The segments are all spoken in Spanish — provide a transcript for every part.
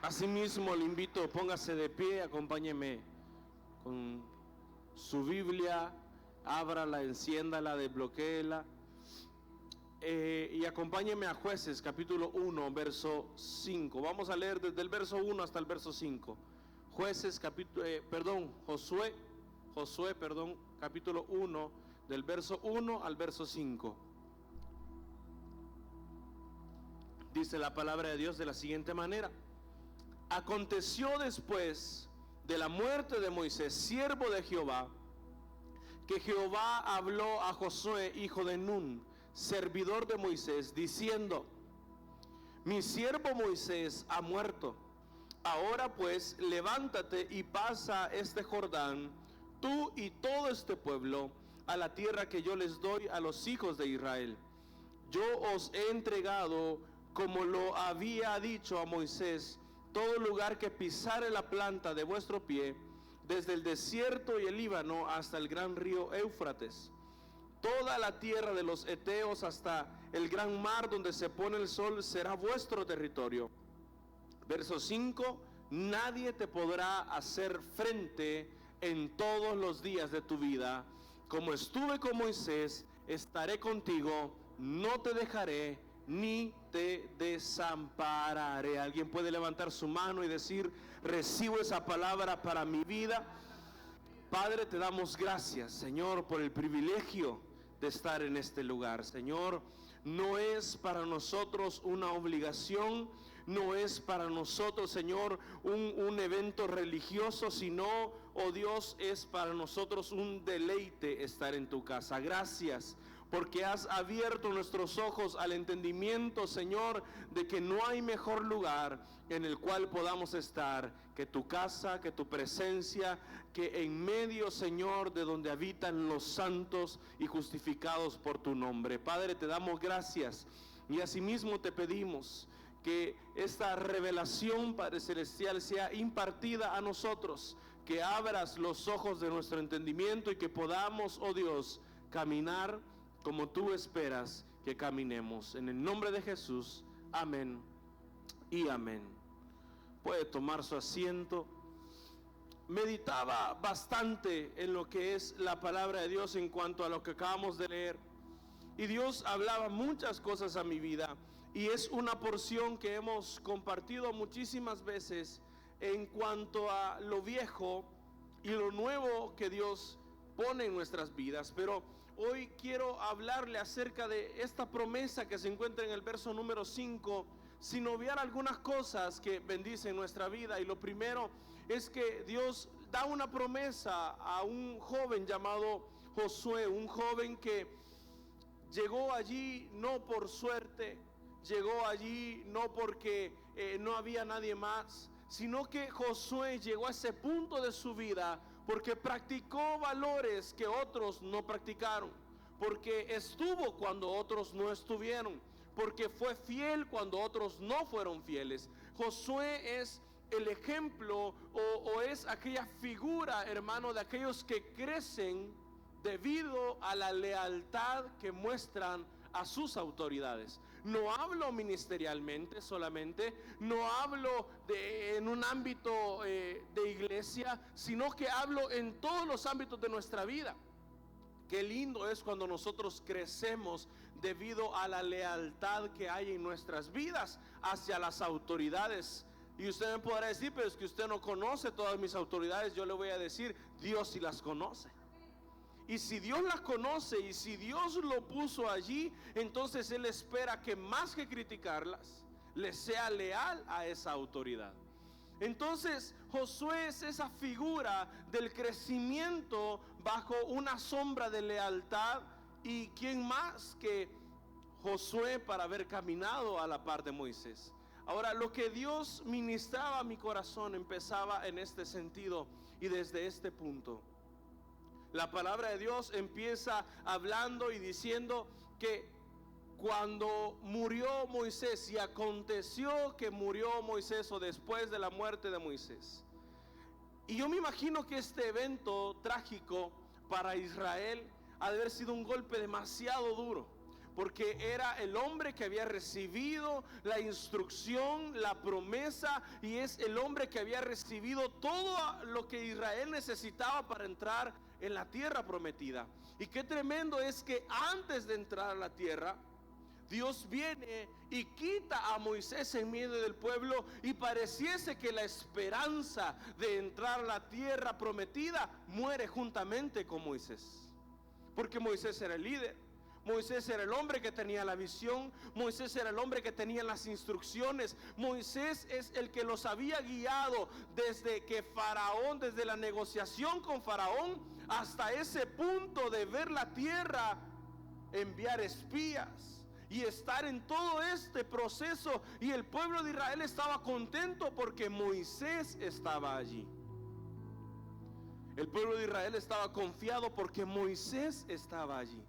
Asimismo le invito, póngase de pie, acompáñeme con su Biblia, ábrala, enciéndala, desbloquéela y acompáñeme a Jueces capítulo 1, verso 5. Vamos a leer desde el verso 1 hasta el verso 5. Josué, capítulo 1, del verso 1 al verso 5. Dice la palabra de Dios de la siguiente manera: aconteció después de la muerte de Moisés, siervo de Jehová, que Jehová habló a Josué, hijo de Nun, servidor de Moisés, diciendo: mi siervo Moisés ha muerto. Ahora pues, levántate y pasa este Jordán, tú y todo este pueblo, a la tierra que yo les doy a los hijos de Israel. Yo os he entregado, como lo había dicho a Moisés, todo lugar que pisare la planta de vuestro pie, desde el desierto y el Líbano hasta el gran río Éufrates, toda la tierra de los heteos hasta el gran mar donde se pone el sol será vuestro territorio. Verso 5: nadie te podrá hacer frente en todos los días de tu vida. Como estuve con Moisés, estaré contigo, no te dejaré ni te desampararé. Alguien puede levantar su mano y decir: recibo esa palabra para mi vida. Padre, te damos gracias, Señor, por el privilegio de estar en este lugar. Señor, no es para nosotros una obligación, no es para nosotros, Señor, un evento religioso, sino, oh Dios, es para nosotros un deleite estar en tu casa. Gracias porque has abierto nuestros ojos al entendimiento, Señor, de que no hay mejor lugar en el cual podamos estar que tu casa, que tu presencia, que en medio, Señor, de donde habitan los santos y justificados por tu nombre. Padre, te damos gracias y asimismo te pedimos que esta revelación, Padre Celestial, sea impartida a nosotros, que abras los ojos de nuestro entendimiento y que podamos, oh Dios, caminar como tú esperas que caminemos. En el nombre de Jesús, amén y amén. Puede tomar su asiento. Meditaba bastante en lo que es la palabra de Dios en cuanto a lo que acabamos de leer. Y Dios hablaba muchas cosas a mi vida. Y es una porción que hemos compartido muchísimas veces en cuanto a lo viejo y lo nuevo que Dios pone en nuestras vidas. Pero hoy quiero hablarle acerca de esta promesa que se encuentra en el verso número 5, sin obviar algunas cosas que bendicen nuestra vida. Y lo primero es que Dios da una promesa a un joven llamado Josué, un joven que llegó allí no por suerte, llegó allí no porque no había nadie más, sino que Josué llegó a ese punto de su vida porque practicó valores que otros no practicaron, porque estuvo cuando otros no estuvieron, porque fue fiel cuando otros no fueron fieles. Josué es el ejemplo o es aquella figura, hermano, de aquellos que crecen debido a la lealtad que muestran a sus autoridades. No hablo ministerialmente solamente, no hablo en un ámbito de iglesia, sino que hablo en todos los ámbitos de nuestra vida. Qué lindo es cuando nosotros crecemos debido a la lealtad que hay en nuestras vidas hacia las autoridades. Y usted me podrá decir: pero es que usted no conoce todas mis autoridades. Yo le voy a decir: Dios sí las conoce. Y si Dios las conoce y si Dios lo puso allí, entonces Él espera que más que criticarlas, le sea leal a esa autoridad. Entonces Josué es esa figura del crecimiento bajo una sombra de lealtad. ¿Y quién más que Josué para haber caminado a la par de Moisés? Ahora, lo que Dios ministraba a mi corazón empezaba en este sentido y desde este punto. La palabra de Dios empieza hablando y diciendo que cuando murió Moisés, y aconteció que murió Moisés, o después de la muerte de Moisés. Y yo me imagino que este evento trágico para Israel ha de haber sido un golpe demasiado duro, porque era el hombre que había recibido la instrucción, la promesa, y es el hombre que había recibido todo lo que Israel necesitaba para entrar en la tierra prometida. Y qué tremendo es que antes de entrar a la tierra, Dios viene y quita a Moisés en medio del pueblo, y pareciese que la esperanza de entrar a la tierra prometida muere juntamente con Moisés, porque Moisés era el líder. Moisés era el hombre que tenía la visión. Moisés era el hombre que tenía las instrucciones. Moisés es el que los había guiado desde que Faraón, desde la negociación con Faraón, hasta ese punto de ver la tierra, enviar espías y estar en todo este proceso. Y el pueblo de Israel estaba contento porque Moisés estaba allí. El pueblo de Israel estaba confiado porque Moisés estaba allí.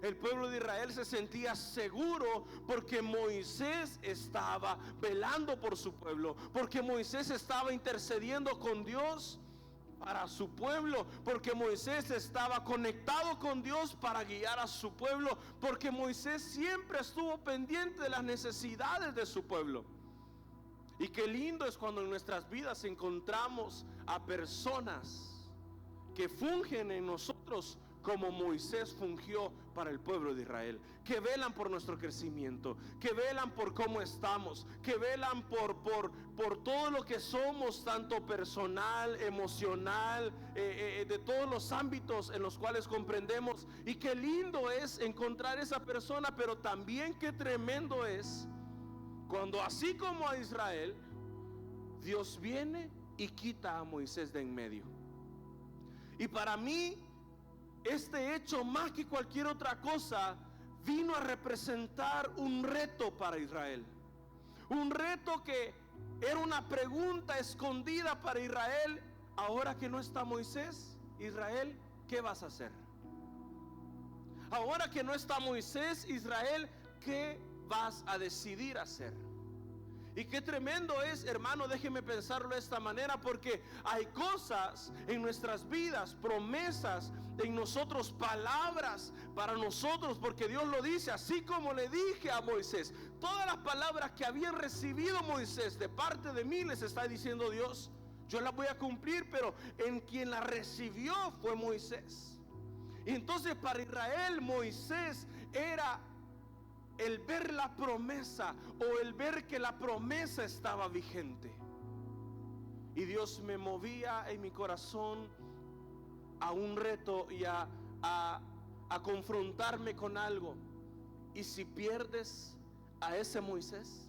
El pueblo de Israel se sentía seguro porque Moisés estaba velando por su pueblo, porque Moisés estaba intercediendo con Dios para su pueblo, porque Moisés estaba conectado con Dios para guiar a su pueblo, porque Moisés siempre estuvo pendiente de las necesidades de su pueblo. Y qué lindo es cuando en nuestras vidas encontramos a personas que fungen en nosotros como Moisés fungió para el pueblo de Israel, que velan por nuestro crecimiento, que velan por cómo estamos, que velan por todo lo que somos, tanto personal, emocional, de todos los ámbitos en los cuales comprendemos. Y qué lindo es encontrar esa persona, pero también qué tremendo es cuando, así como a Israel, Dios viene y quita a Moisés de en medio. Y para mí, este hecho, más que cualquier otra cosa, vino a representar un reto para Israel. Un reto que era una pregunta escondida para Israel. Ahora que no está Moisés, Israel, ¿qué vas a hacer? Ahora que no está Moisés, Israel, ¿qué vas a decidir hacer? Y qué tremendo es, hermano, déjeme pensarlo de esta manera, porque hay cosas en nuestras vidas, promesas en nosotros, palabras para nosotros, porque Dios lo dice, así como le dije a Moisés, todas las palabras que había recibido Moisés de parte de mí, les está diciendo Dios, yo las voy a cumplir, pero en quien las recibió fue Moisés. Y entonces para Israel, Moisés era el ver la promesa, o el ver que la promesa estaba vigente. Y Dios me movía en mi corazón a un reto y a confrontarme con algo. ¿Y si pierdes a ese Moisés?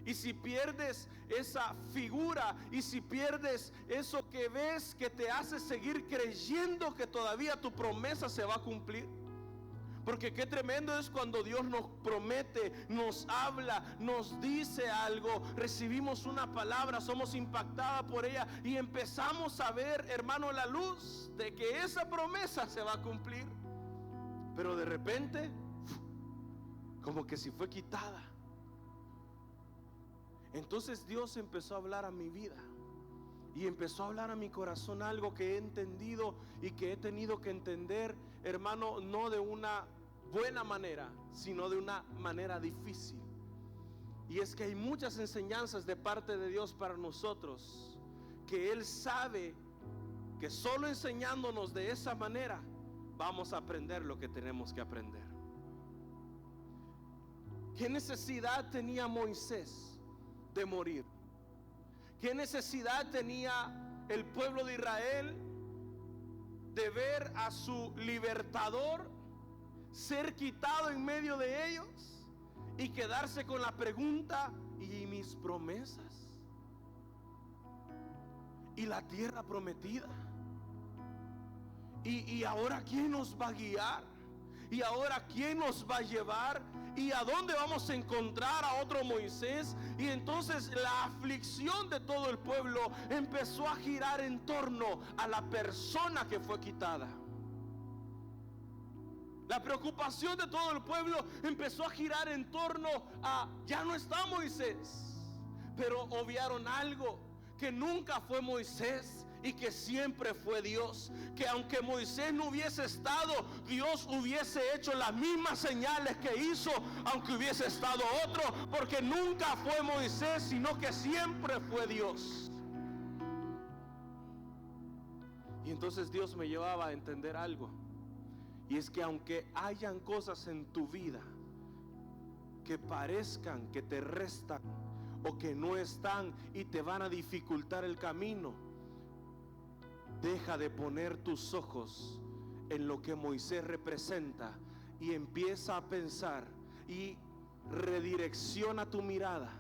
¿Y si pierdes esa figura? ¿Y si pierdes eso que ves que te hace seguir creyendo que todavía tu promesa se va a cumplir? Porque qué tremendo es cuando Dios nos promete, nos habla, nos dice algo, recibimos una palabra, somos impactados por ella y empezamos a ver, hermano, la luz de que esa promesa se va a cumplir. Pero de repente, como que si fue quitada. Entonces Dios empezó a hablar a mi vida y empezó a hablar a mi corazón algo que he entendido y que he tenido que entender, hermano, no de una buena manera, sino de una manera difícil. Y es que hay muchas enseñanzas de parte de Dios para nosotros, que Él sabe que solo enseñándonos de esa manera vamos a aprender lo que tenemos que aprender. ¿Qué necesidad tenía Moisés de morir? ¿Qué necesidad tenía el pueblo de Israel de ver a su libertador ser quitado en medio de ellos y quedarse con la pregunta: ¿y mis promesas? ¿Y la tierra prometida? ¿Y ahora quién nos va a guiar? ¿Y ahora quién nos va a llevar? ¿Y a dónde vamos a encontrar a otro Moisés? Y entonces la aflicción de todo el pueblo empezó a girar en torno a la persona que fue quitada. La preocupación de todo el pueblo empezó a girar en torno a: ya no está Moisés. Pero obviaron algo, que nunca fue Moisés y que siempre fue Dios, que aunque Moisés no hubiese estado, Dios hubiese hecho las mismas señales que hizo aunque hubiese estado otro, porque nunca fue Moisés, sino que siempre fue Dios. Y entonces Dios me llevaba a entender algo, y es que aunque hayan cosas en tu vida que parezcan que te restan o que no están y te van a dificultar el camino, deja de poner tus ojos en lo que Moisés representa y empieza a pensar y redirecciona tu mirada,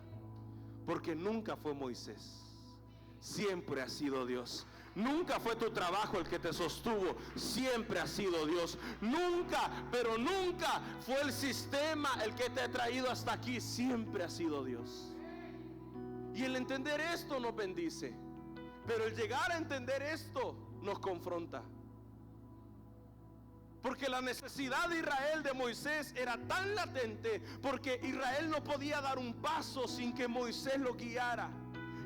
porque nunca fue Moisés, siempre ha sido Dios. Nunca fue tu trabajo el que te sostuvo, siempre ha sido Dios. Nunca, pero nunca fue el sistema el que te ha traído hasta aquí, siempre ha sido Dios. Y el entender esto nos bendice, pero el llegar a entender esto nos confronta. Porque la necesidad de Israel de Moisés era tan latente, porque Israel no podía dar un paso sin que Moisés lo guiara.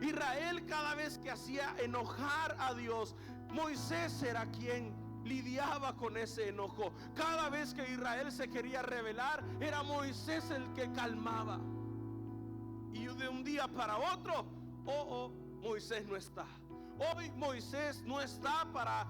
Israel, cada vez que hacía enojar a Dios, Moisés era quien lidiaba con ese enojo. Cada vez que Israel se quería rebelar, era Moisés el que calmaba. Y de un día para otro, Moisés no está. Hoy Moisés no está para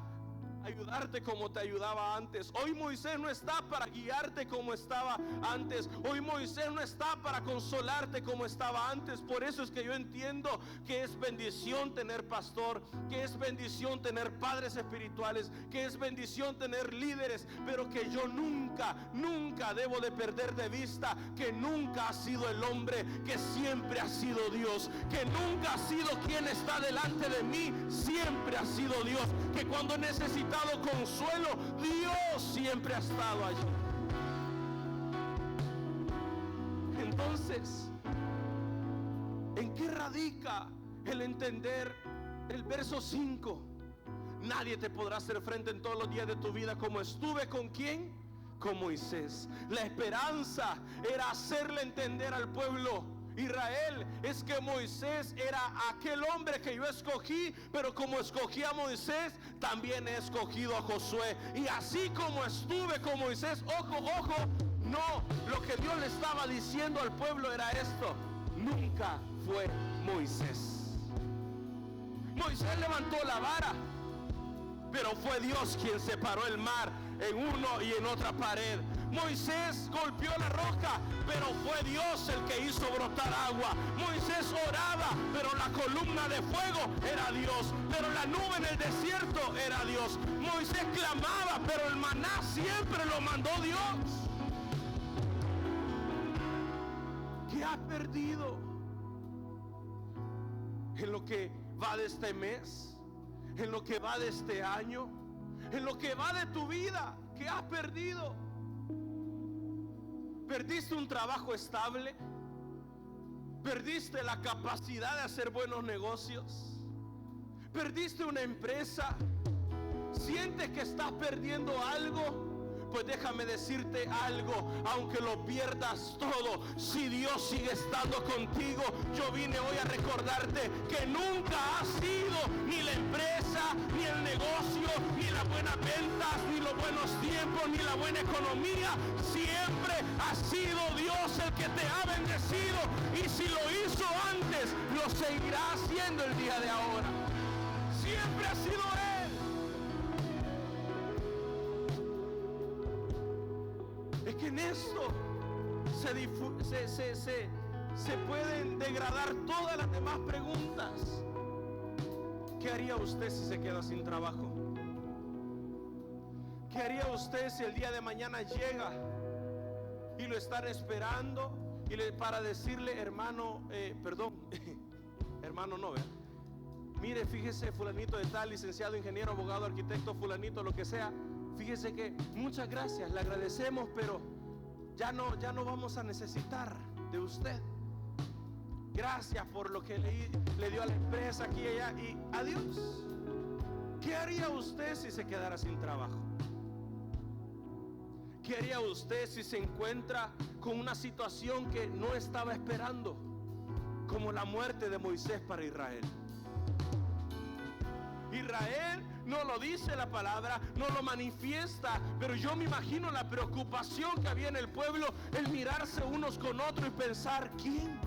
ayudarte como te ayudaba antes. Hoy Moisés no está para guiarte como estaba antes. Hoy Moisés no está para consolarte como estaba antes. Por eso es que yo entiendo que es bendición tener pastor, que es bendición tener padres espirituales, que es bendición tener líderes, pero que yo nunca debo de perder de vista que nunca ha sido el hombre, que siempre ha sido Dios, que nunca ha sido quien está delante de mí, siempre ha sido Dios, que cuando necesitamos consuelo, Dios siempre ha estado allí. Entonces, ¿en qué radica el entender el verso 5? Nadie te podrá hacer frente en todos los días de tu vida como estuve con ¿quién? Con Moisés. La esperanza era hacerle entender al pueblo Israel es que Moisés era aquel hombre que yo escogí, pero como escogí a Moisés, también he escogido a Josué. Y así como estuve con Moisés, ojo, no, lo que Dios le estaba diciendo al pueblo era esto: nunca fue Moisés. Moisés levantó la vara, pero fue Dios quien separó el mar en uno y en otra pared. Moisés golpeó la roca, pero fue Dios el que hizo brotar agua. Moisés oraba, pero la columna de fuego era Dios, pero la nube en el desierto era Dios. Moisés clamaba, pero el maná siempre lo mandó Dios. ¿Qué has perdido en lo que va de este mes, en lo que va de este año, en lo que va de tu vida? ¿Qué has perdido? ¿Perdiste un trabajo estable? ¿Perdiste la capacidad de hacer buenos negocios? ¿Perdiste una empresa? ¿Sientes que estás perdiendo algo? Pues déjame decirte algo: aunque lo pierdas todo, si Dios sigue estando contigo, yo vine hoy a recordarte que nunca ha sido ni la empresa, ni el negocio, ni las buenas ventas, ni los buenos tiempos, ni la buena economía. Siempre ha sido Dios el que te ha bendecido, y si lo hizo antes, lo seguirá haciendo el día de ahora. Siempre ha sido Él. Es que en esto se pueden degradar todas las demás preguntas. ¿Qué haría usted si se queda sin trabajo? ¿Qué haría usted si el día de mañana llega y lo están esperando para decirle: hermano, hermano no, ¿verdad? Mire, fíjese, fulanito de tal, licenciado, ingeniero, abogado, arquitecto, fulanito, lo que sea, fíjese que muchas gracias, le agradecemos, pero ya no vamos a necesitar de usted. Gracias por lo que le dio a la empresa aquí y allá, y adiós. ¿Qué haría usted si se quedara sin trabajo? ¿Qué haría usted si se encuentra con una situación que no estaba esperando, como la muerte de Moisés para Israel? Israel no lo dice la palabra, no lo manifiesta, pero yo me imagino la preocupación que había en el pueblo, el mirarse unos con otros y pensar, ¿quién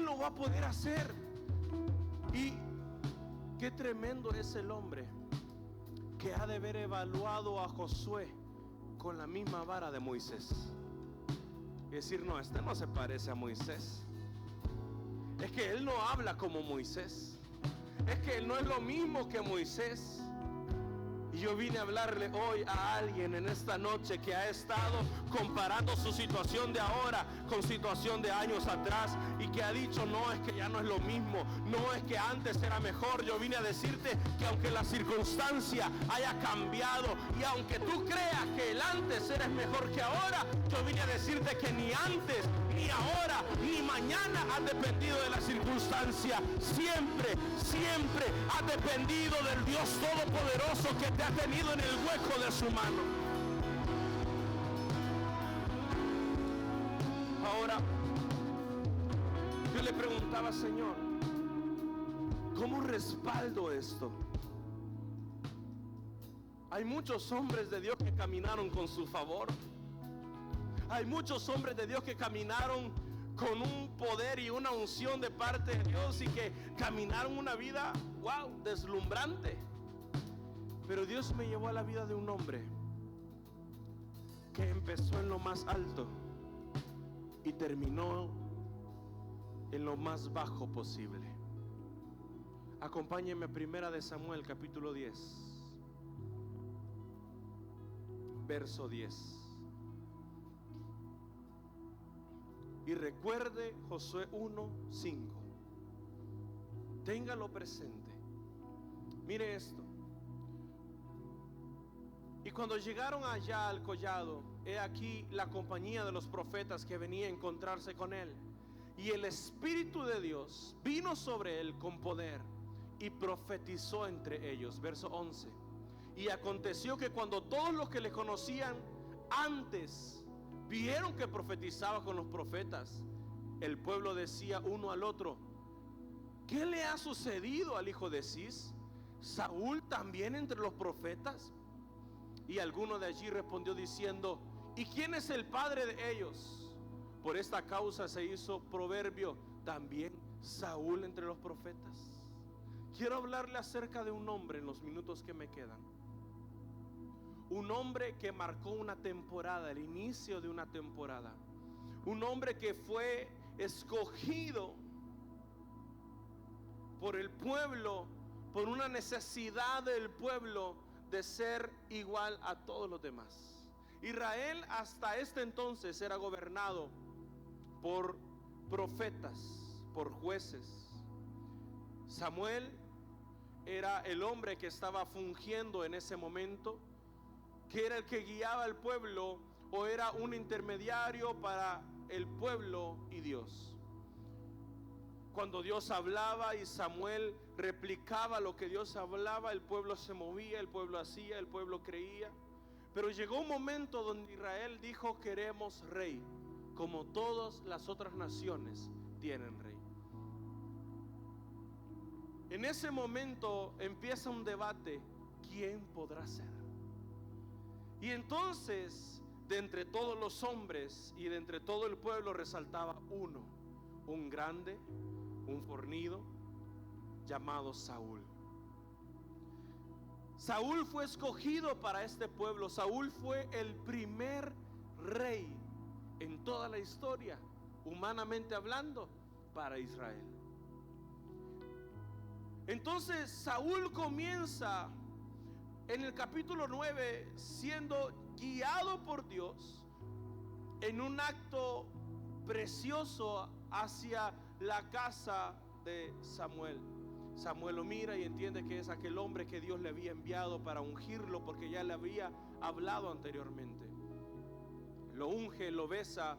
lo va a poder hacer? Y qué tremendo es el hombre que ha de haber evaluado a Josué con la misma vara de Moisés y decir, no, este no se parece a Moisés. Es que él no habla como Moisés. Es que él no es lo mismo que Moisés. Y yo vine a hablarle hoy a alguien en esta noche que ha estado comparando su situación de ahora con situación de años atrás y que ha dicho, no, es que ya no es lo mismo, no, es que antes era mejor. Yo vine a decirte que aunque la circunstancia haya cambiado y aunque tú creas que el antes eres mejor que ahora, yo vine a decirte que ni antes, ni ahora, ni mañana has dependido de la circunstancia. Siempre has dependido del Dios Todopoderoso que te ha tenido en el hueco de su mano. Ahora, yo le preguntaba, Señor, ¿cómo respaldo esto? Hay muchos hombres de Dios que caminaron con su favor. Hay muchos hombres de Dios que caminaron con un poder y una unción de parte de Dios y que caminaron una vida, wow, deslumbrante. Pero Dios me llevó a la vida de un hombre que empezó en lo más alto y terminó en lo más bajo posible. Acompáñenme a 1 Samuel capítulo 10, verso 10. Y recuerde Josué 1:5. Téngalo presente. Mire esto. Y cuando llegaron allá al collado, he aquí la compañía de los profetas que venía a encontrarse con él. Y el Espíritu de Dios vino sobre él con poder y profetizó entre ellos. Verso 11. Y aconteció que cuando todos los que le conocían antes vieron que profetizaba con los profetas, el pueblo decía uno al otro, ¿qué le ha sucedido al hijo de Cis? ¿Saúl también entre los profetas? Y alguno de allí respondió diciendo, ¿y quién es el padre de ellos? Por esta causa se hizo proverbio, también Saúl entre los profetas. Quiero hablarle acerca de un hombre en los minutos que me quedan. Un hombre que marcó una temporada, el inicio de una temporada. Un hombre que fue escogido por el pueblo, por una necesidad del pueblo de ser igual a todos los demás. Israel hasta este entonces era gobernado por profetas, por jueces. Samuel era el hombre que estaba fungiendo en ese momento, que era el que guiaba al pueblo o era un intermediario para el pueblo y Dios. Cuando Dios hablaba y Samuel replicaba lo que Dios hablaba, el pueblo se movía, el pueblo hacía, el pueblo creía. Pero llegó un momento donde Israel dijo, queremos rey, como todas las otras naciones tienen rey. En ese momento empieza un debate, ¿quién podrá ser? Y entonces, de entre todos los hombres y de entre todo el pueblo resaltaba uno, un grande, un fornido, llamado Saúl. Saúl fue escogido para este pueblo. Saúl fue el primer rey en toda la historia, humanamente hablando, para Israel. Entonces Saúl comienza en el capítulo 9 siendo guiado por Dios en un acto precioso hacia la casa de Samuel. Samuel lo mira y entiende que es aquel hombre que Dios le había enviado para ungirlo, porque ya le había hablado anteriormente. Lo unge, lo besa,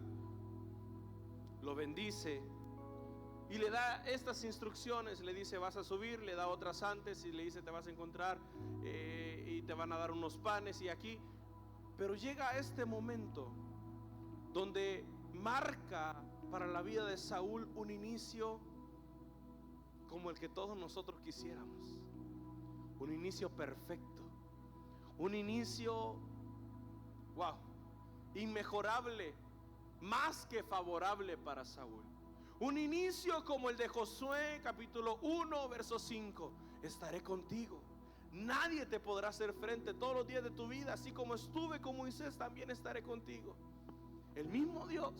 lo bendice y le da estas instrucciones. Le dice, vas a subir, le da otras antes y le dice, te vas a encontrar y te van a dar unos panes y aquí. Pero llega a este momento donde marca para la vida de Saúl un inicio como el que todos nosotros quisiéramos. Un inicio perfecto, un inicio, wow, inmejorable, más que favorable para Saúl. Un inicio como el de Josué, capítulo 1, verso 5. Estaré contigo, nadie te podrá hacer frente todos los días de tu vida. Así como estuve con Moisés, también estaré contigo. El mismo Dios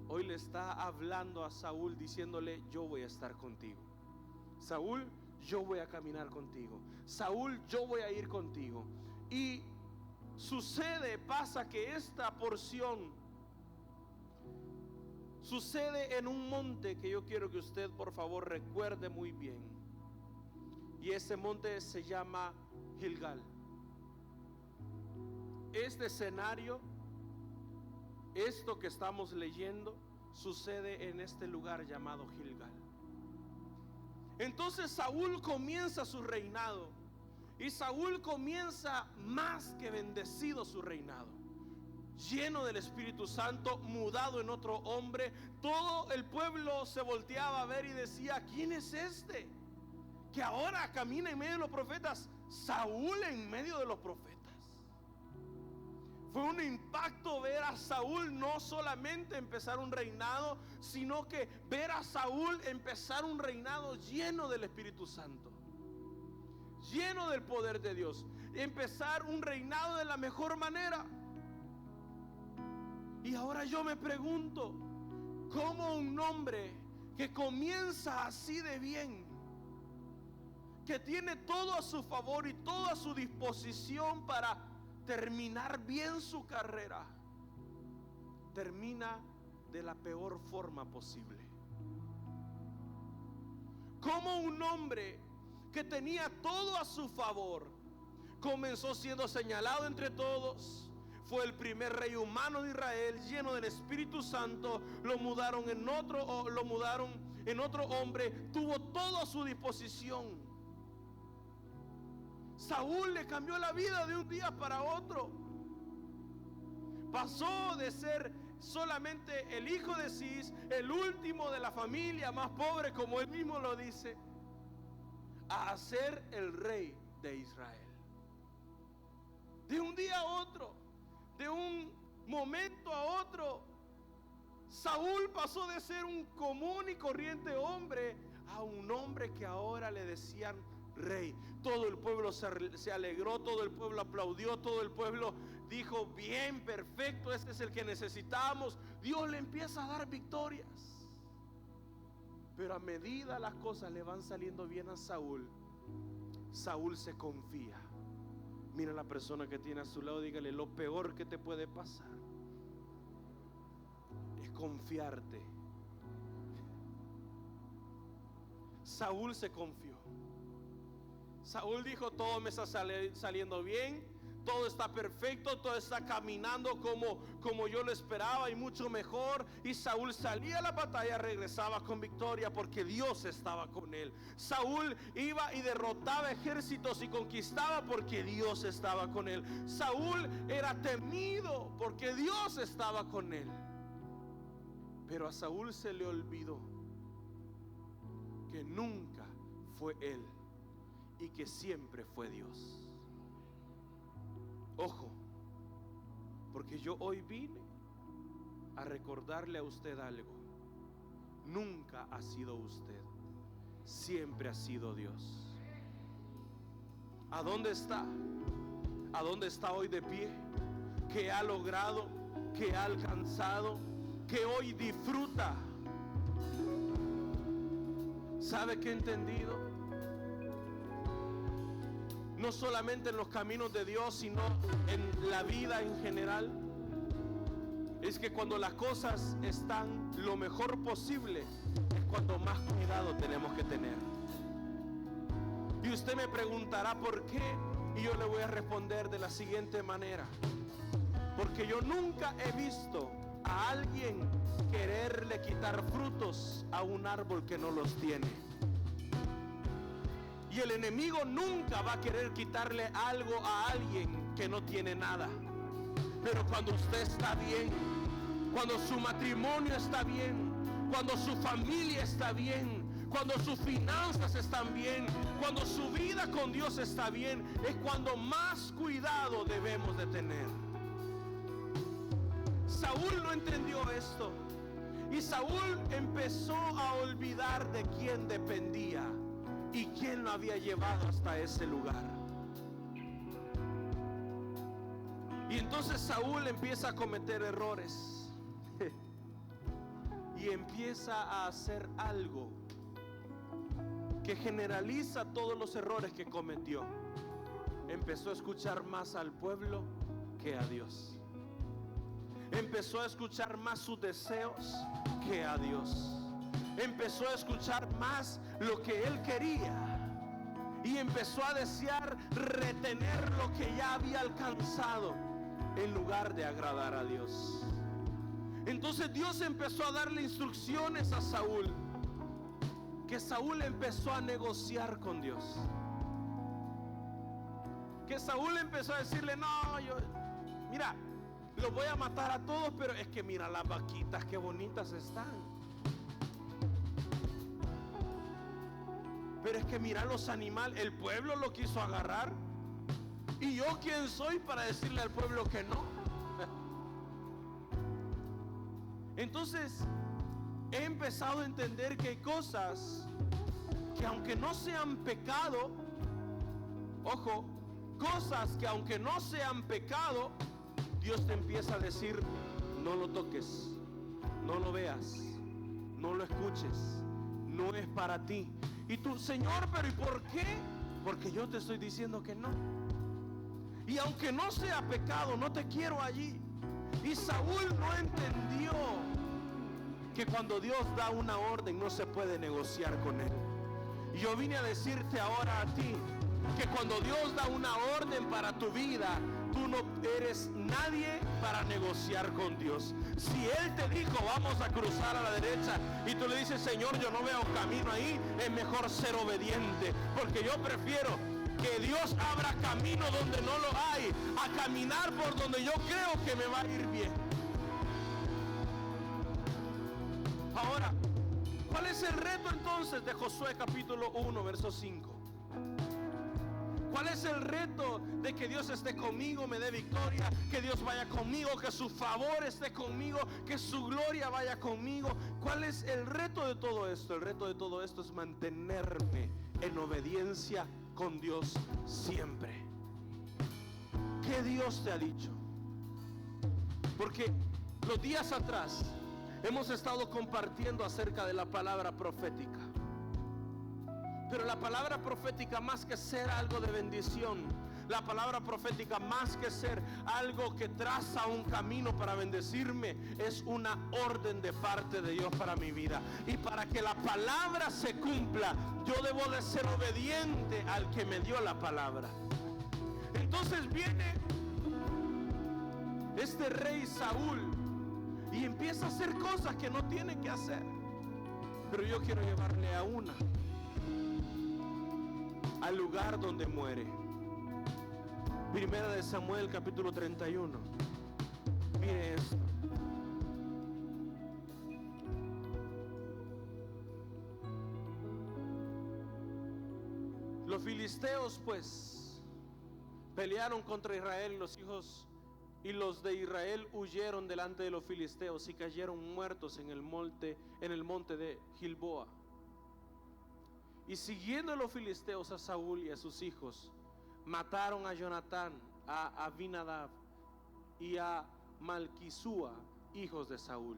hoy le está hablando a Saúl, diciéndole: yo voy a estar contigo. Saúl, yo voy a caminar contigo. Saúl, yo voy a ir contigo. Y pasa que esta porción sucede en un monte que yo quiero que usted por favor recuerde muy bien. Y ese monte se llama Gilgal. Este escenario, esto que estamos leyendo, sucede en este lugar llamado Gilgal. Entonces Saúl comienza su reinado. Y Saúl comienza más que bendecido su reinado, lleno del Espíritu Santo, mudado en otro hombre. Todo el pueblo se volteaba a ver y decía: ¿quién es este que ahora camina en medio de los profetas? Saúl en medio de los profetas. Fue un impacto ver a Saúl no solamente empezar un reinado, sino que ver a Saúl empezar un reinado lleno del Espíritu Santo, lleno del poder de Dios, empezar un reinado de la mejor manera. Y ahora yo me pregunto, ¿cómo un hombre que comienza así de bien, que tiene todo a su favor y todo a su disposición para terminar bien su carrera, termina de la peor forma posible? ¿Cómo un hombre que tenía todo a su favor comenzó siendo señalado entre todos? Fue el primer rey humano de Israel, lleno del Espíritu Santo. Lo mudaron en otro hombre. Tuvo todo a su disposición. Saúl le cambió la vida de un día para otro. Pasó de ser solamente el hijo de Cis, el último de la familia más pobre, como él mismo lo dice, a ser el rey de Israel. De un día a otro, de un momento a otro, Saúl pasó de ser un común y corriente hombre a un hombre que ahora le decían rey. Todo el pueblo se alegró, todo el pueblo aplaudió, todo el pueblo dijo: bien, perfecto, este es el que necesitamos. Dios le empieza a dar victorias. Pero a medida las cosas le van saliendo bien a Saúl, Saúl se confía. Mira a la persona que tiene a su lado, dígale: lo peor que te puede pasar es confiarte. Saúl se confió. Saúl dijo: todo me está saliendo bien, todo está perfecto, todo está caminando como yo lo esperaba y mucho mejor. Y Saúl salía a la batalla, regresaba con victoria porque Dios estaba con él. Saúl iba y derrotaba ejércitos y conquistaba porque Dios estaba con él. Saúl era temido porque Dios estaba con él. Pero a Saúl se le olvidó que nunca fue él y que siempre fue Dios. Ojo, porque yo hoy vine a recordarle a usted algo. Nunca ha sido usted, siempre ha sido Dios. ¿A dónde está? ¿A dónde está hoy de pie? ¿Qué ha logrado? ¿Qué ha alcanzado? ¿Qué hoy disfruta? ¿Sabe qué he entendido? No solamente en los caminos de Dios, sino en la vida en general, es que cuando las cosas están lo mejor posible, es cuando más cuidado tenemos que tener. Y usted me preguntará por qué, y yo le voy a responder de la siguiente manera: porque yo nunca he visto a alguien quererle quitar frutos a un árbol que no los tiene. Y el enemigo nunca va a querer quitarle algo a alguien que no tiene nada. Pero cuando usted está bien, cuando su matrimonio está bien, cuando su familia está bien, cuando sus finanzas están bien, cuando su vida con Dios está bien, es cuando más cuidado debemos de tener. Saúl no entendió esto, y Saúl empezó a olvidar de quién dependía y quién lo había llevado hasta ese lugar. Y entonces Saúl empieza a cometer errores y empieza a hacer algo que generaliza todos los errores que cometió. Empezó a escuchar más al pueblo que a Dios. Empezó a escuchar más sus deseos que a Dios. Empezó a escuchar más lo que él quería, y empezó a desear retener lo que ya había alcanzado en lugar de agradar a Dios. Entonces Dios empezó a darle instrucciones a Saúl, que Saúl empezó a negociar con Dios. Que Saúl empezó a decirle: no, mira, los voy a matar a todos, pero es que mira las vaquitas, qué bonitas están. Pero es que mira los animales, el pueblo lo quiso agarrar. ¿Y yo quién soy para decirle al pueblo que no? Entonces he empezado a entender que hay cosas que aunque no sean pecado, ojo, cosas que aunque no sean pecado, Dios te empieza a decir: no lo toques, no lo veas, no lo escuches, no es para ti. Y tú: Señor, pero ¿y por qué? Porque yo te estoy diciendo que no. Y aunque no sea pecado, no te quiero allí. Y Saúl no entendió que cuando Dios da una orden no se puede negociar con él. Y yo vine a decirte ahora a ti que cuando Dios da una orden para tu vida, tú no eres nadie para negociar con Dios. Si Él te dijo vamos a cruzar a la derecha y tú le dices: Señor, yo no veo camino ahí, es mejor ser obediente, porque yo prefiero que Dios abra camino donde no lo hay, a caminar por donde yo creo que me va a ir bien. Ahora, ¿cuál es el reto entonces de Josué capítulo 1, verso 5? ¿Cuál es el reto de que Dios esté conmigo, me dé victoria, que Dios vaya conmigo, que su favor esté conmigo, que su gloria vaya conmigo? ¿Cuál es el reto de todo esto? El reto de todo esto es mantenerme en obediencia con Dios siempre. ¿Qué Dios te ha dicho? Porque los días atrás hemos estado compartiendo acerca de la palabra profética. Pero la palabra profética, más que ser algo de bendición, la palabra profética, más que ser algo que traza un camino para bendecirme, es una orden de parte de Dios para mi vida. Y para que la palabra se cumpla, yo debo de ser obediente al que me dio la palabra. Entonces viene este rey Saúl y empieza a hacer cosas que no tiene que hacer. Pero yo quiero llevarle a una, al lugar donde muere. Primera de Samuel capítulo 31. Mire esto. Los filisteos pues pelearon contra Israel, y los de Israel huyeron delante de los filisteos y cayeron muertos en el monte de Gilboa. Y siguiendo los filisteos a Saúl y a sus hijos, mataron a Jonatán, a Abinadab y a Malquisúa, hijos de Saúl.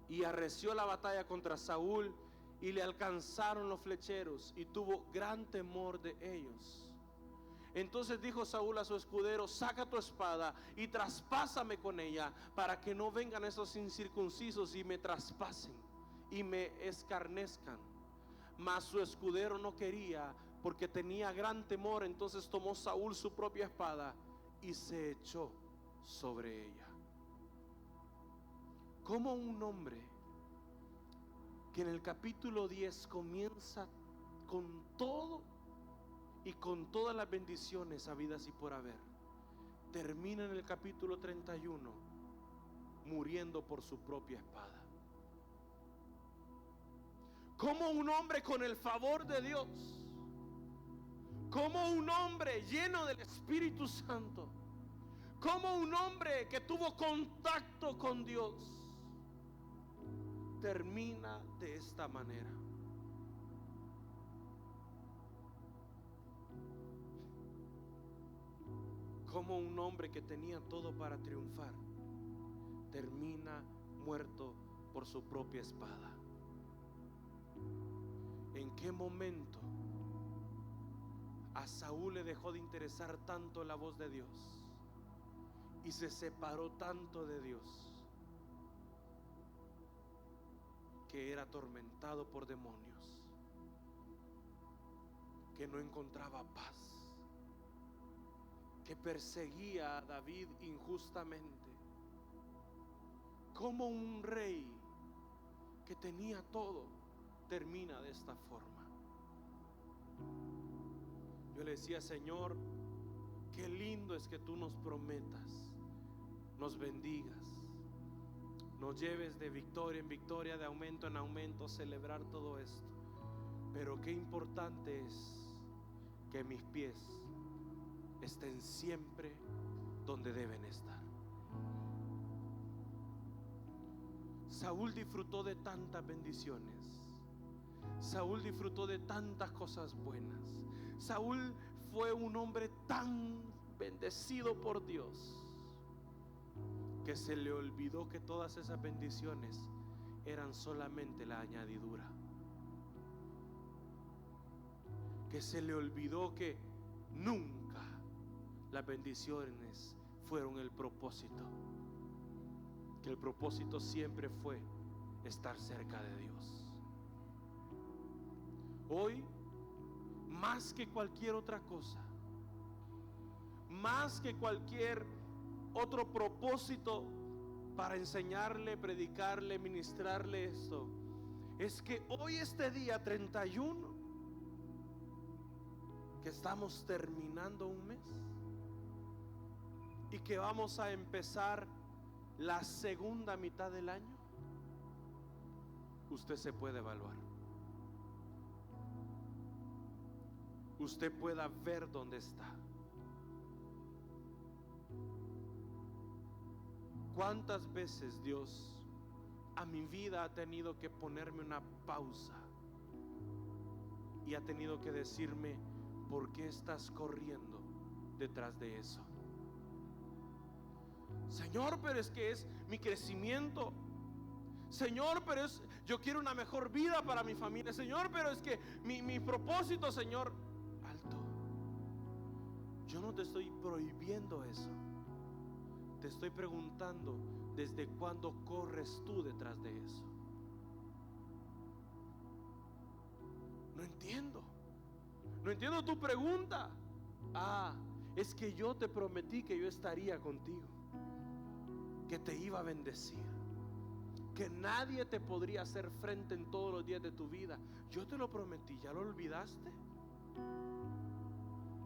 Y arreció la batalla contra Saúl, y le alcanzaron los flecheros, y tuvo gran temor de ellos. Entonces dijo Saúl a su escudero: saca tu espada y traspásame con ella, para que no vengan esos incircuncisos y me traspasen y me escarnezcan. Mas su escudero no quería, porque tenía gran temor. Entonces tomó Saúl su propia espada y se echó sobre ella. Como un hombre que en el capítulo 10 comienza con todo y con todas las bendiciones habidas y por haber, termina en el capítulo 31 muriendo por su propia espada. Como un hombre con el favor de Dios, como un hombre lleno del Espíritu Santo, como un hombre que tuvo contacto con Dios, termina de esta manera. Como un hombre que tenía todo para triunfar, termina muerto por su propia espada. ¿En qué momento a Saúl le dejó de interesar tanto la voz de Dios y se separó tanto de Dios, que era atormentado por demonios, que no encontraba paz, que perseguía a David injustamente? Como un rey que tenía todo termina de esta forma. Yo le decía: Señor, qué lindo es que tú nos prometas, nos bendigas, nos lleves de victoria en victoria, de aumento en aumento, celebrar todo esto. Pero qué importante es que mis pies estén siempre donde deben estar. Saúl disfrutó de tantas bendiciones, Saúl disfrutó de tantas cosas buenas. Saúl fue un hombre tan bendecido por Dios que se le olvidó que todas esas bendiciones eran solamente la añadidura, que se le olvidó que nunca las bendiciones fueron el propósito, que el propósito siempre fue estar cerca de Dios. Hoy, más que cualquier otra cosa, más que cualquier otro propósito para enseñarle, predicarle, ministrarle esto, es que hoy, este día 31, que estamos terminando un mes y que vamos a empezar la segunda mitad del año, usted se puede evaluar. Usted pueda ver dónde está. ¿Cuántas veces Dios a mi vida ha tenido que ponerme una pausa y ha tenido que decirme: ¿por qué estás corriendo detrás de eso? Señor, pero es que es mi crecimiento. Señor, pero yo quiero una mejor vida para mi familia. Señor, pero es que mi propósito, Señor. Alto. Yo no te estoy prohibiendo eso. Te estoy preguntando: ¿desde cuándo corres tú detrás de eso? No entiendo. No entiendo tu pregunta. Es que yo te prometí que yo estaría contigo, que te iba a bendecir, que nadie te podría hacer frente en todos los días de tu vida. Yo te lo prometí, ¿ya lo olvidaste?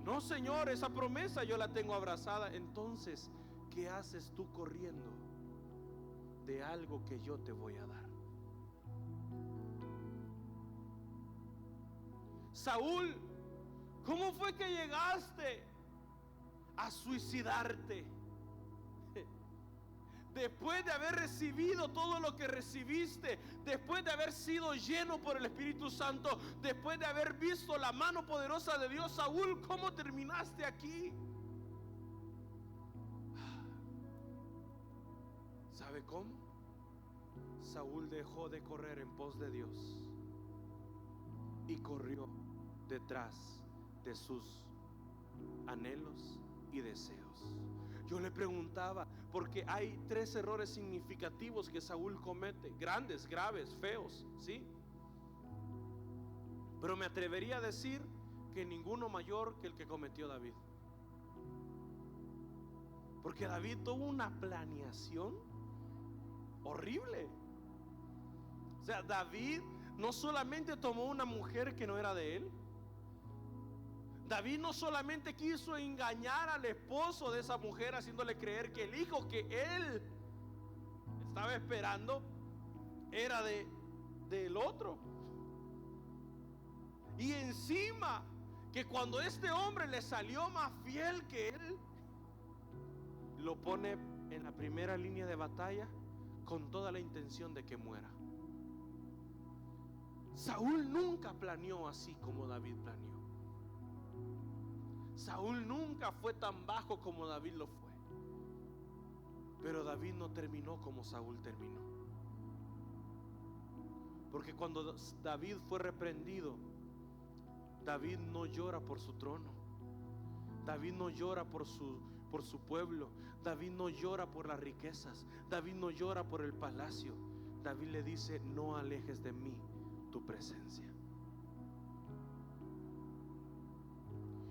No, Señor, esa promesa yo la tengo abrazada. Entonces, ¿qué haces tú corriendo de algo que yo te voy a dar? Saúl, ¿cómo fue que llegaste a suicidarte? Después de haber recibido todo lo que recibiste, después de haber sido lleno por el Espíritu Santo, después de haber visto la mano poderosa de Dios, Saúl, ¿cómo terminaste aquí? ¿Sabe cómo? Saúl dejó de correr en pos de Dios y corrió detrás de sus anhelos y deseos. Yo le preguntaba, porque hay 3 errores significativos que Saúl comete, grandes, graves, feos, ¿sí? Pero me atrevería a decir que ninguno mayor que el que cometió David. Porque David tuvo una planeación horrible. O sea, David no solamente tomó una mujer que no era de él. David no solamente quiso engañar al esposo de esa mujer, haciéndole creer que el hijo que él estaba esperando era del otro. Y encima que cuando este hombre le salió más fiel que él, lo pone en la primera línea de batalla con toda la intención de que muera. Saúl nunca planeó así como David planeó. Saúl nunca fue tan bajo como David lo fue. Pero David no terminó como Saúl terminó. Porque cuando David fue reprendido, David no llora por su trono. David no llora por su pueblo. David no llora por las riquezas. David no llora por el palacio. David le dice: no alejes de mí tu presencia.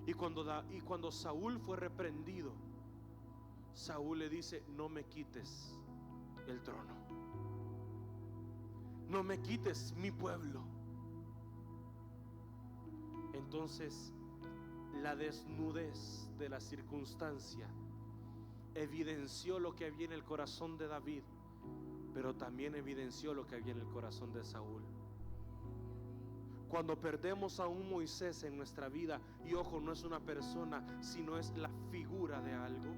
Y cuando Saúl fue reprendido, Saúl le dice: no me quites el trono, no me quites mi pueblo. Entonces la desnudez de la circunstancia evidenció lo que había en el corazón de David, pero también evidenció lo que había en el corazón de Saúl. Cuando perdemos a un Moisés en nuestra vida, y ojo, no es una persona, sino es la figura de algo.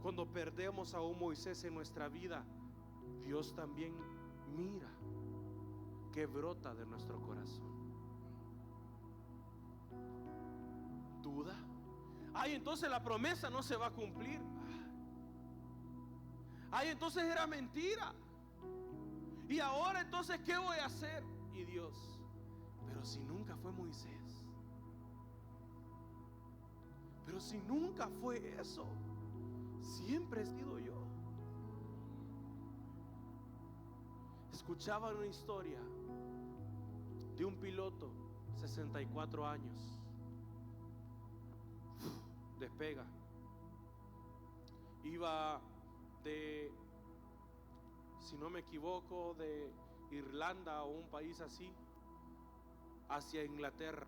Cuando perdemos a un Moisés en nuestra vida, Dios también mira que brota de nuestro corazón. ¿Duda? Ay, entonces la promesa no se va a cumplir. Ay, entonces era mentira. Y ahora entonces, ¿qué voy a hacer? Y Dios: pero si nunca fue Moisés, pero si nunca fue eso, siempre he sido yo. Escuchaba una historia de un piloto, 64 años, despega, iba de, si no me equivoco, de Irlanda o un país así hacia Inglaterra.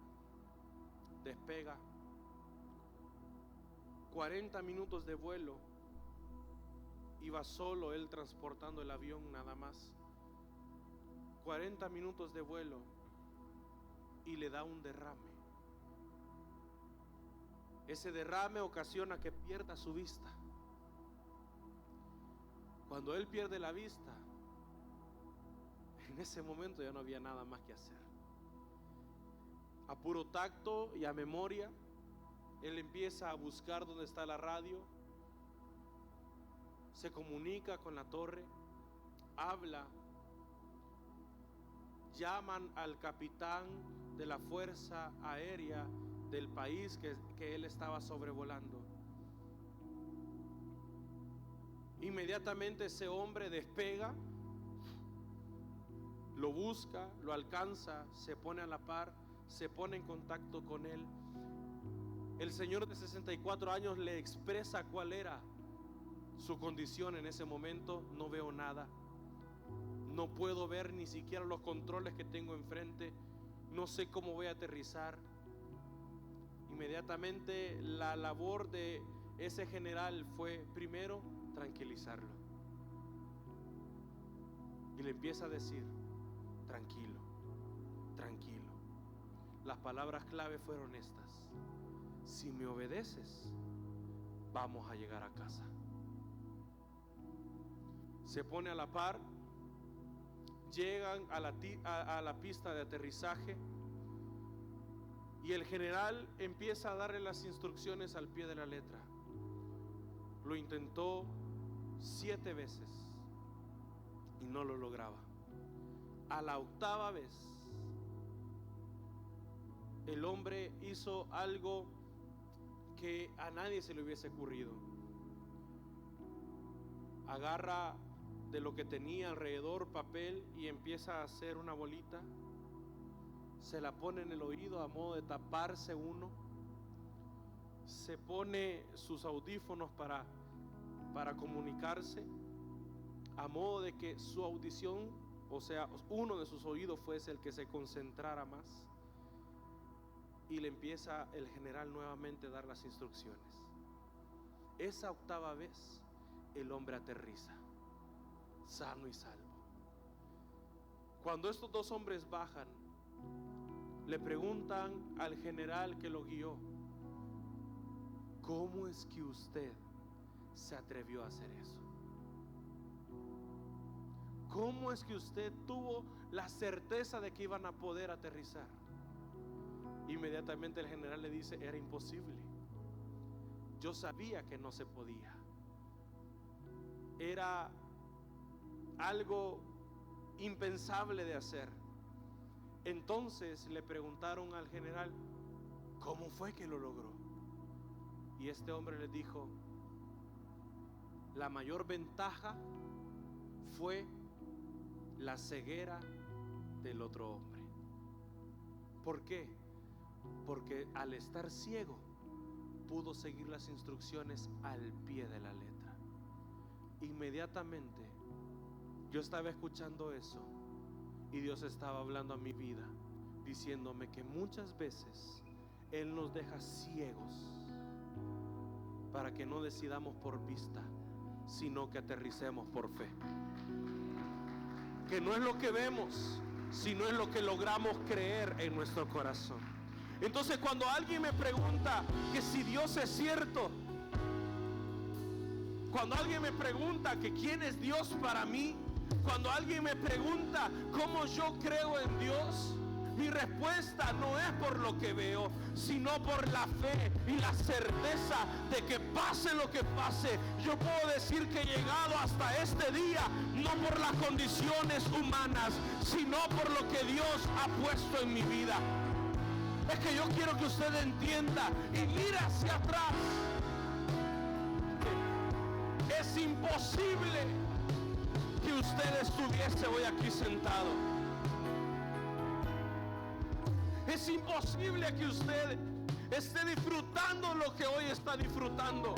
Despega, 40 minutos de vuelo, iba solo él transportando el avión nada más. 40 minutos de vuelo y le da un derrame. Ese derrame ocasiona que pierda su vista. Cuando él pierde la vista, en ese momento ya no había nada más que hacer. A puro tacto y a memoria, él empieza a buscar dónde está la radio, se comunica con la torre, habla, llaman al capitán de la fuerza aérea del país que él estaba sobrevolando. Inmediatamente ese hombre despega, lo busca, lo alcanza, se pone a la par, se pone en contacto con él. El señor de 64 años le expresa cuál era su condición en ese momento. No veo nada, no puedo ver ni siquiera los controles que tengo enfrente, no sé cómo voy a aterrizar. Inmediatamente la labor de ese general fue primero tranquilizarlo, y le empieza a decir: tranquilo, tranquilo. Las palabras clave fueron estas: si me obedeces, vamos a llegar a casa. Se pone a la par, llegan a la pista de aterrizaje, y el general empieza a darle las instrucciones al pie de la letra. Lo intentó 7 veces y no lo lograba. A la 8ª vez, el hombre hizo algo que a nadie se le hubiese ocurrido. Agarra de lo que tenía alrededor papel y empieza a hacer una bolita, se la pone en el oído a modo de taparse uno, se pone sus audífonos para comunicarse, a modo de que su audición, o sea, uno de sus oídos fuese el que se concentrara más. Y le empieza el general nuevamente a dar las instrucciones. Esa 8ª vez el hombre aterriza, sano y salvo. Cuando estos 2 hombres bajan, le preguntan al general que lo guió: ¿cómo es que usted se atrevió a hacer eso? ¿Cómo es que usted tuvo la certeza de que iban a poder aterrizar? Inmediatamente el general le dice: era imposible. Yo sabía que no se podía. Era algo impensable de hacer. Entonces le preguntaron al general: ¿cómo fue que lo logró? Y este hombre les dijo: la mayor ventaja fue la ceguera del otro hombre. ¿Por qué? Porque al estar ciego pudo seguir las instrucciones al pie de la letra. Inmediatamente yo estaba escuchando eso y Dios estaba hablando a mi vida, diciéndome que muchas veces Él nos deja ciegos para que no decidamos por vista, sino que aterricemos por fe. Que no es lo que vemos, sino es lo que logramos creer en nuestro corazón. Entonces, cuando alguien me pregunta que si Dios es cierto, cuando alguien me pregunta que quién es Dios para mí, cuando alguien me pregunta cómo yo creo en Dios, mi respuesta no es por lo que veo, sino por la fe y la certeza de que pase lo que pase, yo puedo decir que he llegado hasta este día, no por las condiciones humanas, sino por lo que Dios ha puesto en mi vida. Es que yo quiero que usted entienda y mire hacia atrás. Es imposible que usted estuviese hoy aquí sentado. Es imposible que usted esté disfrutando lo que hoy está disfrutando.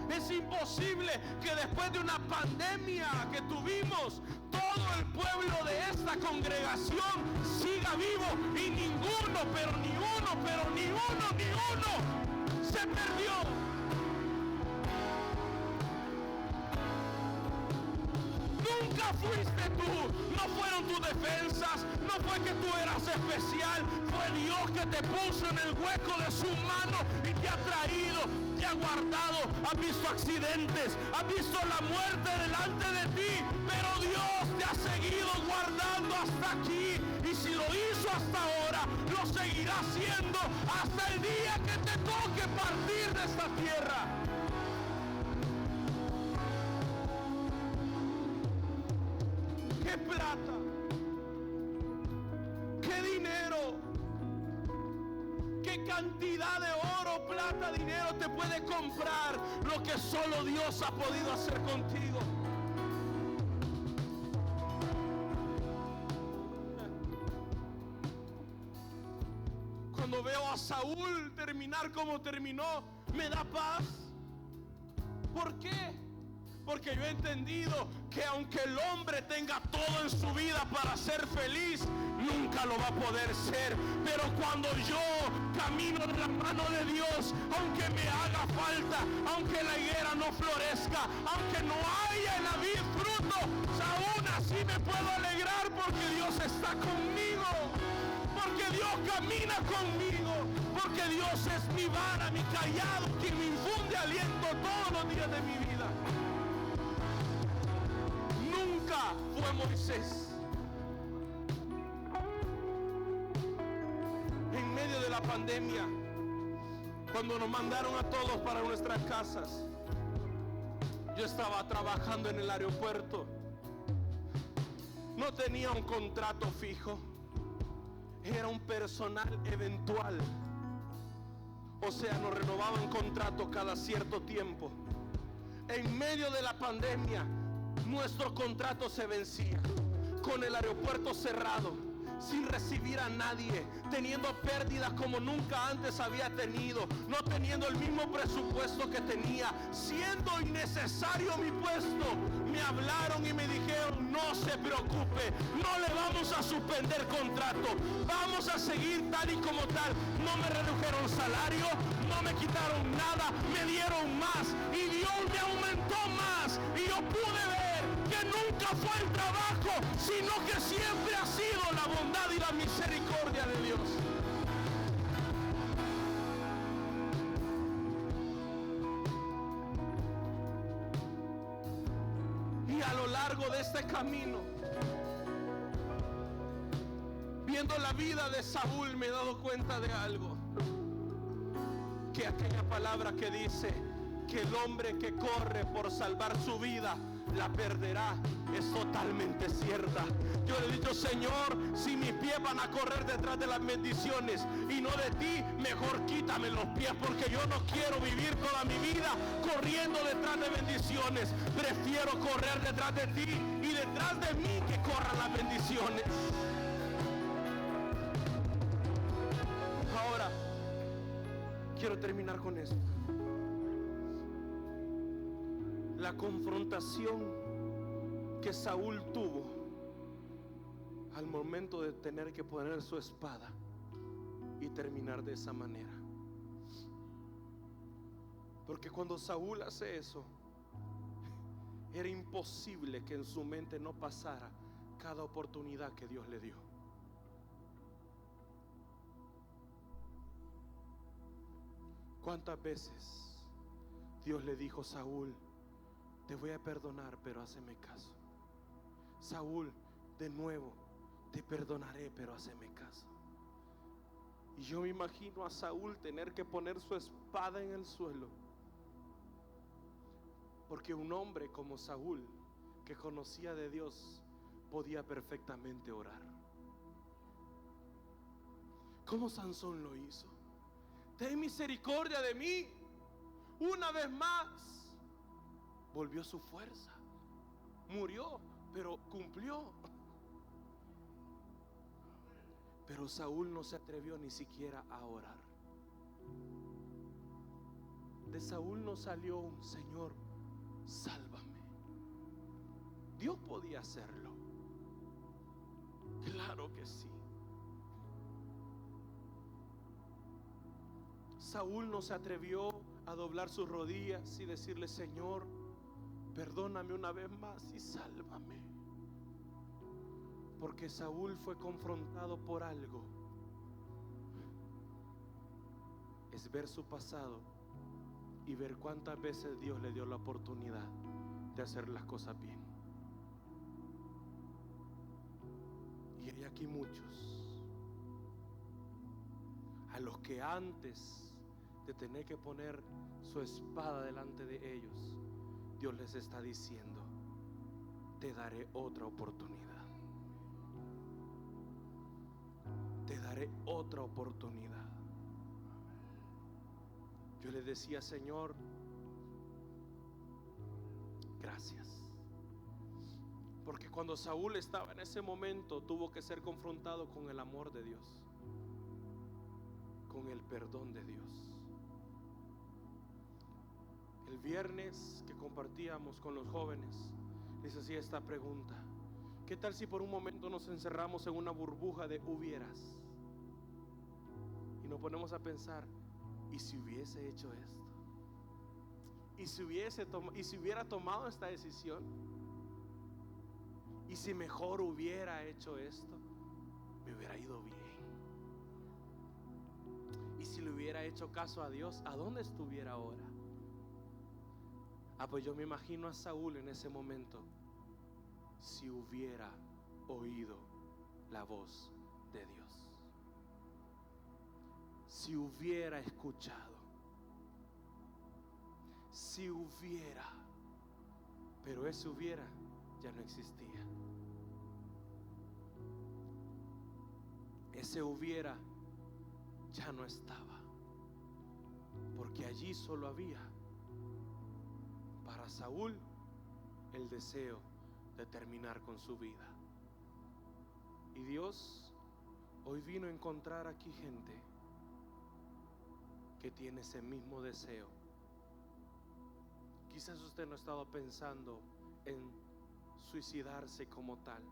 Es imposible que después de una pandemia que tuvimos, todo el pueblo de esta congregación siga vivo y ninguno, pero ni uno se perdió. Nunca fuiste tú, no fueron tus defensas, no fue que tú eras especial, fue Dios que te puso en el hueco de su mano y te ha traído, te ha guardado. Has visto accidentes, has visto la muerte delante de ti, pero Dios te ha seguido guardando hasta aquí, y si lo hizo hasta ahora, lo seguirá haciendo hasta el día que te toque partir de esta tierra. ¡Qué plata! ¡Qué dinero! ¡Qué cantidad de oro, plata, dinero te puede comprar lo que solo Dios ha podido hacer contigo! Cuando veo a Saúl terminar como terminó, me da paz. ¿Por qué? Porque yo he entendido que aunque el hombre tenga todo en su vida para ser feliz, nunca lo va a poder ser. Pero cuando yo camino de la mano de Dios, aunque me haga falta, aunque la higuera no florezca, aunque no haya en la vid fruto, aún así me puedo alegrar porque Dios está conmigo, porque Dios camina conmigo, porque Dios es mi vara, mi cayado, quien me infunde aliento todos los días de mi vida. Nunca fue Moisés. En medio de la pandemia, cuando nos mandaron a todos para nuestras casas, yo estaba trabajando en el aeropuerto. No tenía un contrato fijo, era un personal eventual. O sea, nos renovaban contrato cada cierto tiempo. En medio de la pandemia, nuestro contrato se vencía, con el aeropuerto cerrado, sin recibir a nadie, teniendo pérdidas como nunca antes había tenido, no teniendo el mismo presupuesto que tenía, siendo innecesario mi puesto. Me hablaron y me dijeron: no se preocupe, no le vamos a suspender contrato, vamos a seguir tal y como tal. No me redujeron salario, no me quitaron nada, me dieron más y Dios me aumentó más, y yo pude ver que que nunca fue el trabajo, sino que siempre ha sido la bondad y la misericordia de Dios. Y a lo largo de este camino, viendo la vida de Saúl, me he dado cuenta de algo. Que aquella palabra que dice que el hombre que corre por salvar su vida la perderá, es totalmente cierta. Yo le he dicho: Señor, si mis pies van a correr detrás de las bendiciones y no de ti, mejor quítame los pies, porque yo no quiero vivir toda mi vida corriendo detrás de bendiciones. Prefiero correr detrás de ti y detrás de mí que corran las bendiciones. Ahora quiero terminar con esto. La confrontación que Saúl tuvo al momento de tener que poner su espada y terminar de esa manera. Porque cuando Saúl hace eso, era imposible que en su mente no pasara cada oportunidad que Dios le dio. ¿Cuántas veces Dios le dijo: Saúl, te voy a perdonar, pero háceme caso? Saúl, de nuevo, te perdonaré, pero háceme caso. Y yo me imagino a Saúl tener que poner su espada en el suelo, porque un hombre como Saúl, que conocía de Dios, podía perfectamente orar. ¿Cómo Sansón lo hizo? Ten misericordia de mí. Una vez más volvió su fuerza. Murió, pero cumplió. Pero Saúl no se atrevió ni siquiera a orar. De Saúl no salió un: Señor, sálvame. Dios podía hacerlo, claro que sí. Saúl no se atrevió a doblar sus rodillas y decirle: Señor, perdóname una vez más y sálvame. Porque Saúl fue confrontado por algo. Es ver su pasado y ver cuántas veces Dios le dio la oportunidad de hacer las cosas bien. Y hay aquí muchos a los que antes de tener que poner su espada delante de ellos, Dios les está diciendo: te daré otra oportunidad. Te daré otra oportunidad. Yo le decía: Señor, gracias. Porque cuando Saúl estaba en ese momento, tuvo que ser confrontado con el amor de Dios, con el perdón de Dios. El viernes que compartíamos con los jóvenes, les hacía esta pregunta: ¿qué tal si por un momento nos encerramos en una burbuja de hubieras? Y nos ponemos a pensar: ¿y si hubiese hecho esto? ¿Y si hubiera tomado esta decisión? ¿Y si mejor hubiera hecho esto? Me hubiera ido bien. ¿Y si le hubiera hecho caso a Dios? ¿A dónde estuviera ahora? Pues yo me imagino a Saúl en ese momento: si hubiera oído la voz de Dios, si hubiera escuchado, si hubiera. Pero ese hubiera ya no existía. Ese hubiera ya no estaba, porque allí solo había para Saúl el deseo de terminar con su vida. Y Dios hoy vino a encontrar aquí gente que tiene ese mismo deseo. Quizás usted no ha estado pensando en suicidarse como tal,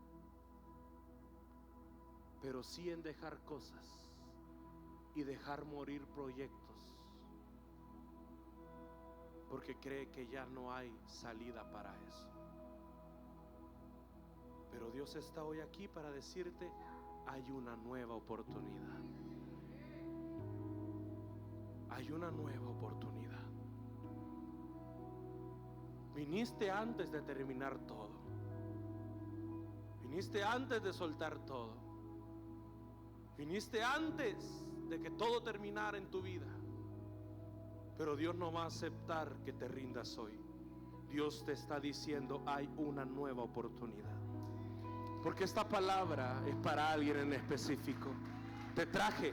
pero sí en dejar cosas y dejar morir proyectos, porque cree que ya no hay salida para eso. Pero Dios está hoy aquí para decirte: hay una nueva oportunidad. Hay una nueva oportunidad. Viniste antes de terminar todo. Viniste antes de soltar todo. Viniste antes de que todo terminara en tu vida. Pero Dios no va a aceptar que te rindas hoy. Dios te está diciendo: hay una nueva oportunidad. Porque esta palabra es para alguien en específico. Te traje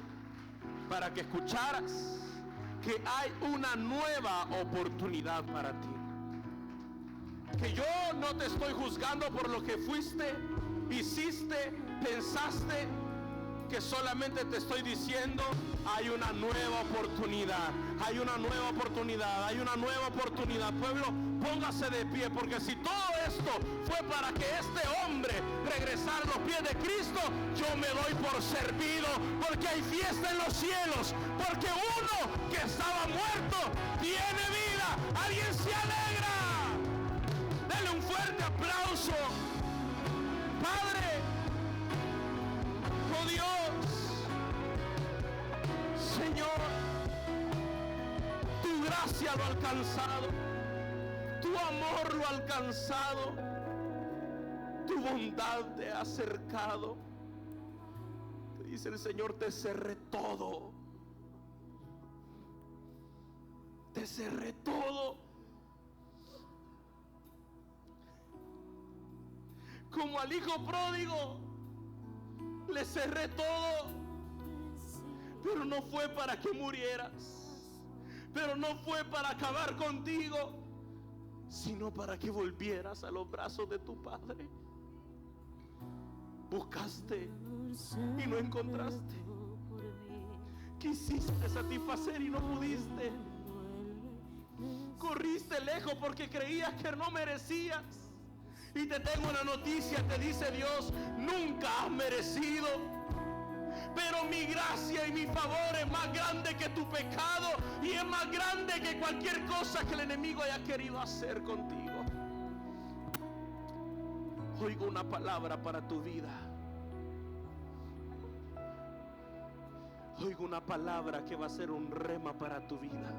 para que escucharas que hay una nueva oportunidad para ti. Que yo no te estoy juzgando por lo que fuiste, hiciste, pensaste. Que solamente te estoy diciendo: hay una nueva oportunidad. Hay una nueva oportunidad. Hay una nueva oportunidad. Pueblo, póngase de pie, porque si todo esto fue para que este hombre regresara a los pies de Cristo, yo me doy por servido, porque hay fiesta en los cielos, porque uno que estaba muerto tiene vida. Alguien se alegra. Dele un fuerte aplauso. Padre, oh Dios, Señor, tu gracia lo ha alcanzado, tu amor lo ha alcanzado, tu bondad te ha acercado. Te dice el Señor: te cerré todo, te cerré todo. Como al hijo pródigo, le cerré todo. Pero no fue para que murieras, pero no fue para acabar contigo, sino para que volvieras a los brazos de tu Padre. Buscaste y no encontraste. Quisiste satisfacer y no pudiste. Corriste lejos porque creías que no merecías. Y te tengo una noticia, te dice Dios: nunca has merecido, pero mi gracia y mi favor es más grande que tu pecado, y es más grande que cualquier cosa que el enemigo haya querido hacer contigo. Oigo una palabra para tu vida. Oigo una palabra que va a ser un rema para tu vida.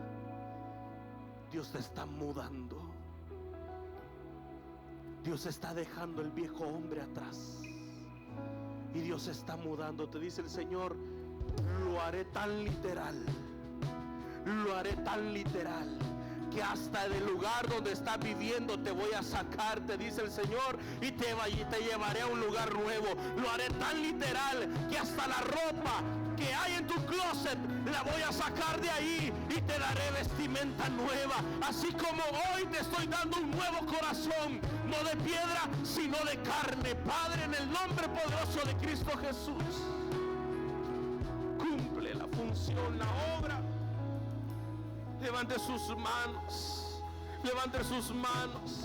Dios te está mudando. Dios está dejando el viejo hombre atrás y Dios está mudando. Te dice el Señor: lo haré tan literal, lo haré tan literal, que hasta del lugar donde estás viviendo te voy a sacar, te dice el Señor, y te llevaré a un lugar nuevo. Lo haré tan literal que hasta la ropa que hay en tu closet la voy a sacar de ahí y te daré vestimenta nueva. Así como hoy te estoy dando un nuevo corazón, no de piedra sino de carne. Padre, en el nombre poderoso de Cristo Jesús, cumple la función, la obra. Levante sus manos, levante sus manos.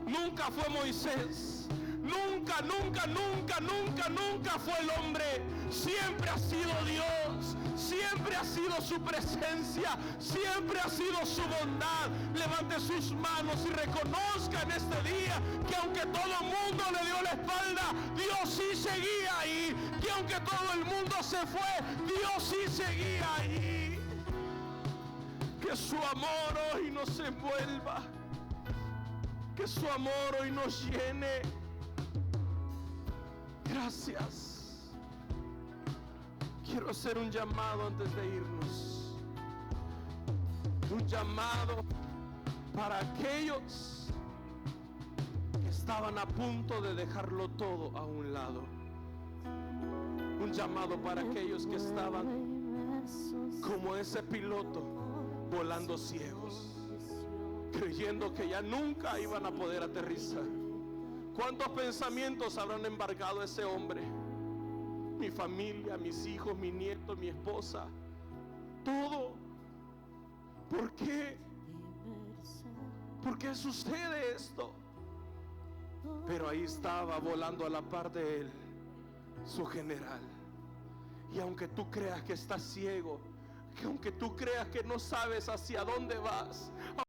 Nunca fue Moisés, nunca, nunca, nunca, nunca, nunca fue el hombre. Siempre ha sido Dios, siempre ha sido su presencia, siempre ha sido su bondad. Levante sus manos y reconozca en este día que aunque todo el mundo le dio la espalda, Dios sí seguía ahí. Que aunque todo el mundo se fue, Dios sí seguía ahí. Que su amor hoy nos envuelva, que su amor hoy nos llene. Gracias. Quiero hacer un llamado antes de irnos. Un llamado para aquellos que estaban a punto de dejarlo todo a un lado. Un llamado para aquellos que estaban como ese piloto, volando ciegos, creyendo que ya nunca iban a poder aterrizar. ¿Cuántos pensamientos habrán embargado a ese hombre? Mi familia, mis hijos, mi nieto, mi esposa, todo. ¿Por qué? ¿Por qué sucede esto? Pero ahí estaba volando a la par de él su general. Y aunque tú creas que estás ciego, que aunque tú creas que no sabes hacia dónde vas,